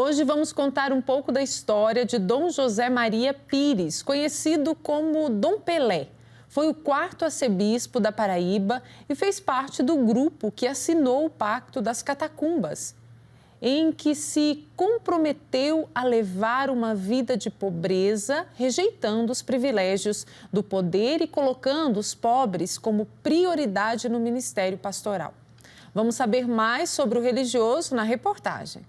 Hoje vamos contar um pouco da história de Dom José Maria Pires, conhecido como Dom Pelé. Foi o 4º arcebispo da Paraíba e fez parte do grupo que assinou o Pacto das Catacumbas, em que se comprometeu a levar uma vida de pobreza, rejeitando os privilégios do poder e colocando os pobres como prioridade no ministério pastoral. Vamos saber mais sobre o religioso na reportagem.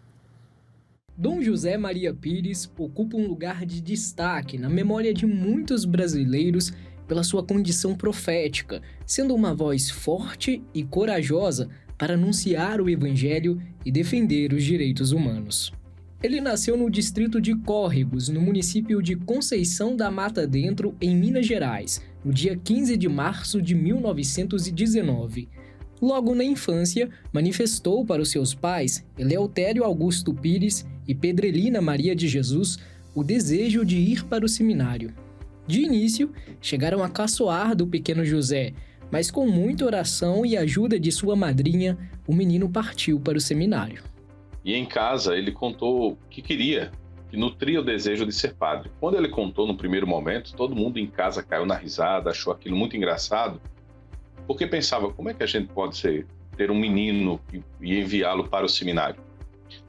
Dom José Maria Pires ocupa um lugar de destaque na memória de muitos brasileiros pela sua condição profética, sendo uma voz forte e corajosa para anunciar o Evangelho e defender os direitos humanos. Ele nasceu no distrito de Córregos, no município de Conceição da Mata Dentro, em Minas Gerais, no dia 15 de março de 1919. Logo na infância, manifestou para os seus pais, Eleutério Augusto Pires e Pedrelina Maria de Jesus, o desejo de ir para o seminário. De início, chegaram a caçoar do pequeno José, mas com muita oração e ajuda de sua madrinha, o menino partiu para o seminário. E em casa ele contou que queria, que nutria o desejo de ser padre. Quando ele contou no primeiro momento, todo mundo em casa caiu na risada, achou aquilo muito engraçado, porque pensava, como é que a gente pode ter um menino e enviá-lo para o seminário?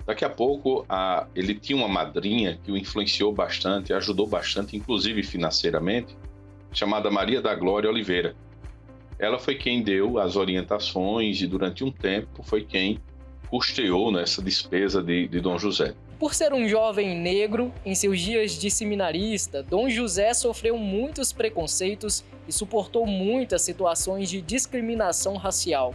Daqui a pouco, ele tinha uma madrinha que o influenciou bastante, ajudou bastante, inclusive financeiramente, chamada Maria da Glória Oliveira. Ela foi quem deu as orientações e, durante um tempo, foi quem custeou essa despesa de Dom José. Por ser um jovem negro, em seus dias de seminarista, Dom José sofreu muitos preconceitos e suportou muitas situações de discriminação racial.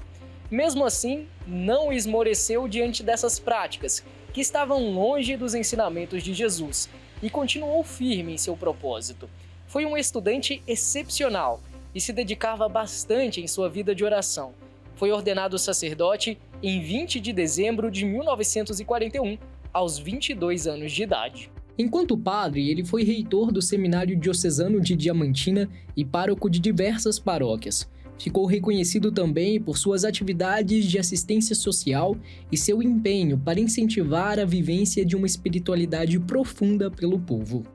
Mesmo assim, não esmoreceu diante dessas práticas, que estavam longe dos ensinamentos de Jesus, e continuou firme em seu propósito. Foi um estudante excepcional e se dedicava bastante em sua vida de oração. Foi ordenado sacerdote em 20 de dezembro de 1941, aos 22 anos de idade. Enquanto padre, ele foi reitor do Seminário Diocesano de Diamantina e pároco de diversas paróquias. Ficou reconhecido também por suas atividades de assistência social e seu empenho para incentivar a vivência de uma espiritualidade profunda pelo povo.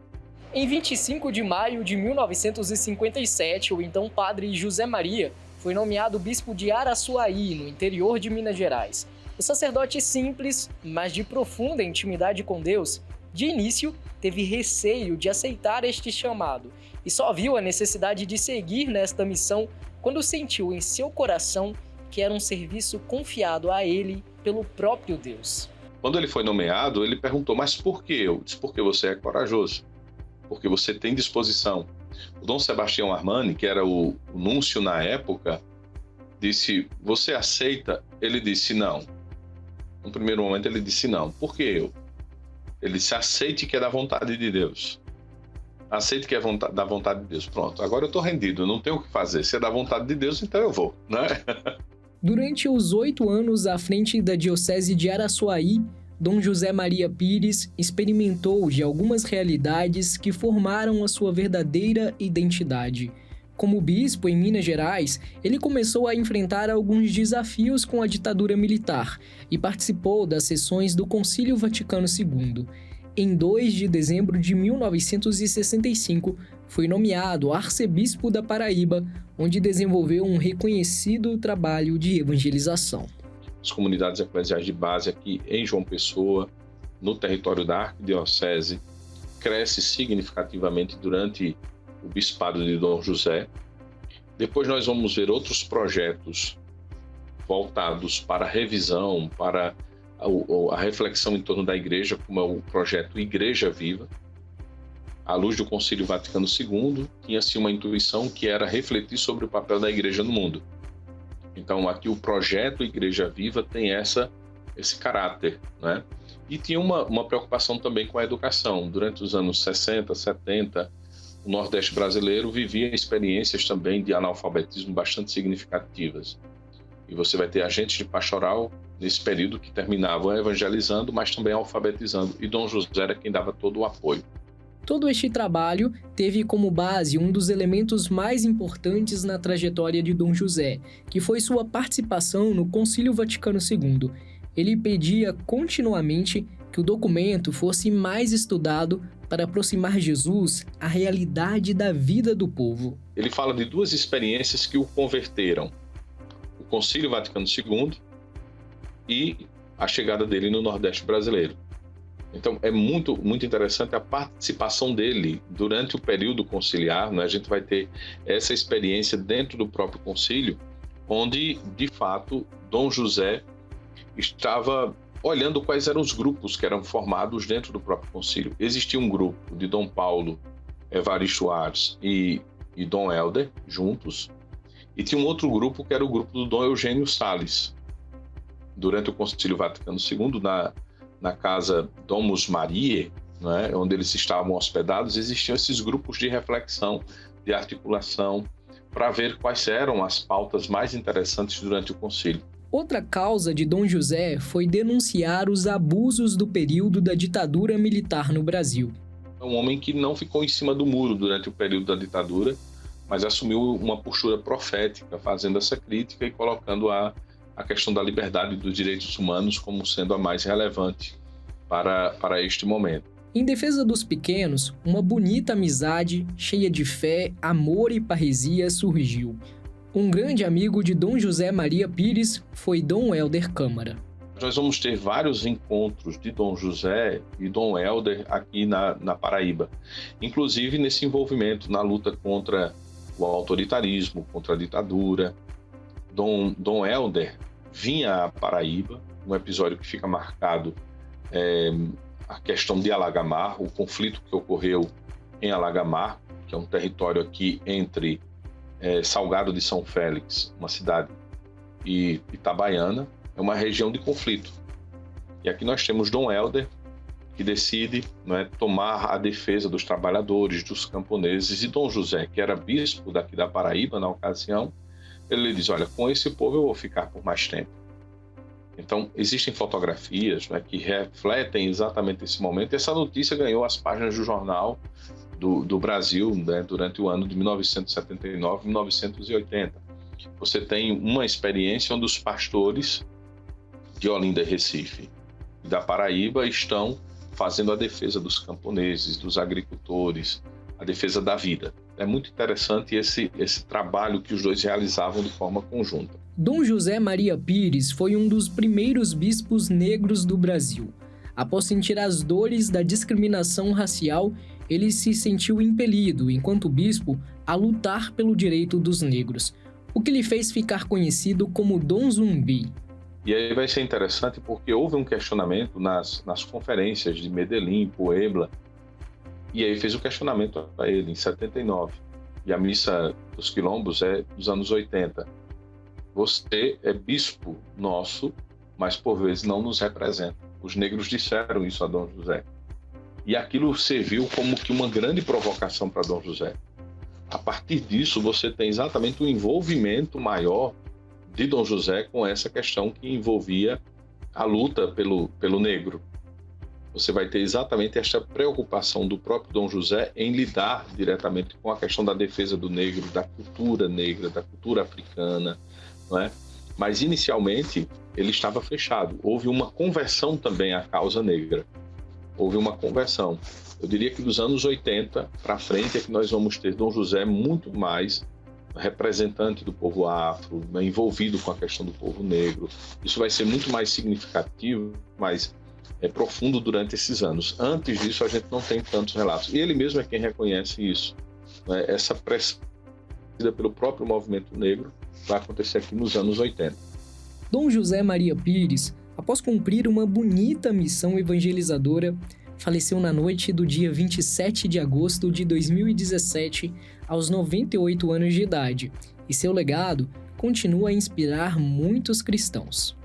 Em 25 de maio de 1957, o então padre José Maria foi nomeado bispo de Araçuaí, no interior de Minas Gerais. O sacerdote simples, mas de profunda intimidade com Deus, de início teve receio de aceitar este chamado e só viu a necessidade de seguir nesta missão quando sentiu em seu coração que era um serviço confiado a ele pelo próprio Deus. Quando ele foi nomeado, ele perguntou, mas por que eu? Disse, porque você é corajoso, porque você tem disposição. O Dom Sebastião Armani, que era o núncio na época, disse, você aceita? Ele disse, não. No primeiro momento ele disse, não. Por que eu? Ele disse, aceite que é da vontade de Deus. Aceite que é da vontade de Deus. Pronto, agora eu estou rendido, eu não tenho o que fazer. Se é da vontade de Deus, então eu vou, né? Durante os 8 anos à frente da Diocese de Araçuaí, Dom José Maria Pires experimentou de algumas realidades que formaram a sua verdadeira identidade. Como bispo em Minas Gerais, ele começou a enfrentar alguns desafios com a ditadura militar e participou das sessões do Concílio Vaticano II. Em 2 de dezembro de 1965, foi nomeado arcebispo da Paraíba, onde desenvolveu um reconhecido trabalho de evangelização. As comunidades eclesiais de base aqui em João Pessoa, no território da Arquidiocese, cresce significativamente durante o bispado de Dom José. Depois nós vamos ver outros projetos voltados para a revisão, para a reflexão em torno da igreja, como é o projeto Igreja Viva. À luz do Concílio Vaticano II, tinha-se uma intuição que era refletir sobre o papel da igreja no mundo. Então aqui o projeto Igreja Viva tem esse caráter, né? E tinha uma preocupação também com a educação. Durante os anos 60, 70, o Nordeste brasileiro vivia experiências também de analfabetismo bastante significativas. E você vai ter agentes de pastoral nesse período que terminavam evangelizando, mas também alfabetizando. E Dom José era quem dava todo o apoio. Todo este trabalho teve como base um dos elementos mais importantes na trajetória de Dom José, que foi sua participação no Concílio Vaticano II. Ele pedia continuamente que que o documento fosse mais estudado para aproximar Jesus à realidade da vida do povo. Ele fala de duas experiências que o converteram: o Concílio Vaticano II e a chegada dele no Nordeste brasileiro. Então, é muito interessante a participação dele durante o período conciliar, né? A gente vai ter essa experiência dentro do próprio concílio, onde, de fato, Dom José estava olhando quais eram os grupos que eram formados dentro do próprio concílio. Existia um grupo de Dom Paulo, Evaristo Ares e Dom Helder, juntos, e tinha um outro grupo que era o grupo do Dom Eugênio Salles. Durante o Concílio Vaticano II, na casa Domus Mariae, né, onde eles estavam hospedados, existiam esses grupos de reflexão, de articulação, para ver quais eram as pautas mais interessantes durante o concílio. Outra causa de Dom José foi denunciar os abusos do período da ditadura militar no Brasil. É um homem que não ficou em cima do muro durante o período da ditadura, mas assumiu uma postura profética, fazendo essa crítica e colocando a questão da liberdade e dos direitos humanos como sendo a mais relevante para este momento. Em defesa dos pequenos, uma bonita amizade, cheia de fé, amor e parresia surgiu. Um grande amigo de Dom José Maria Pires foi Dom Helder Câmara. Nós vamos ter vários encontros de Dom José e Dom Helder aqui na Paraíba, inclusive nesse envolvimento na luta contra o autoritarismo, contra a ditadura. Dom Helder vinha à Paraíba, um episódio que fica marcado a questão de Alagamar, o conflito que ocorreu em Alagamar, que é um território aqui entre Salgado de São Félix, uma cidade, e Itabaiana, é uma região de conflito. E aqui nós temos Dom Helder, que decide, tomar a defesa dos trabalhadores, dos camponeses, e Dom José, que era bispo daqui da Paraíba na ocasião, ele diz: olha, com esse povo eu vou ficar por mais tempo. Então, existem fotografias que refletem exatamente esse momento. Essa notícia ganhou as páginas do jornal do Brasil, durante o ano de 1979 e 1980. Você tem uma experiência onde os pastores de Olinda e Recife e da Paraíba estão fazendo a defesa dos camponeses, dos agricultores, a defesa da vida. É muito interessante esse trabalho que os dois realizavam de forma conjunta. Dom José Maria Pires foi um dos primeiros bispos negros do Brasil. Após sentir as dores da discriminação racial, ele se sentiu impelido, enquanto bispo, a lutar pelo direito dos negros, o que lhe fez ficar conhecido como Dom Zumbi. E aí vai ser interessante porque houve um questionamento nas conferências de Medellín, Puebla, e aí fez o questionamento a ele em 79. E a missa dos quilombos é dos anos 80. Você é bispo nosso, mas por vezes não nos representa. Os negros disseram isso a Dom José. E aquilo serviu como que uma grande provocação para Dom José. A partir disso, você tem exatamente um envolvimento maior de Dom José com essa questão que envolvia a luta pelo negro. Você vai ter exatamente esta preocupação do próprio Dom José em lidar diretamente com a questão da defesa do negro, da cultura negra, da cultura africana, não é? Mas inicialmente ele estava fechado. Houve uma conversão também à causa negra. Houve uma conversão. Eu diria que dos anos 80 para frente é que nós vamos ter Dom José muito mais representante do povo afro, envolvido com a questão do povo negro. Isso vai ser muito mais significativo, mais profundo durante esses anos. Antes disso, a gente não tem tantos relatos. E ele mesmo é quem reconhece isso. Essa pressão pelo próprio movimento negro vai acontecer aqui nos anos 80. Dom José Maria Pires, após cumprir uma bonita missão evangelizadora, faleceu na noite do dia 27 de agosto de 2017, aos 98 anos de idade, e seu legado continua a inspirar muitos cristãos.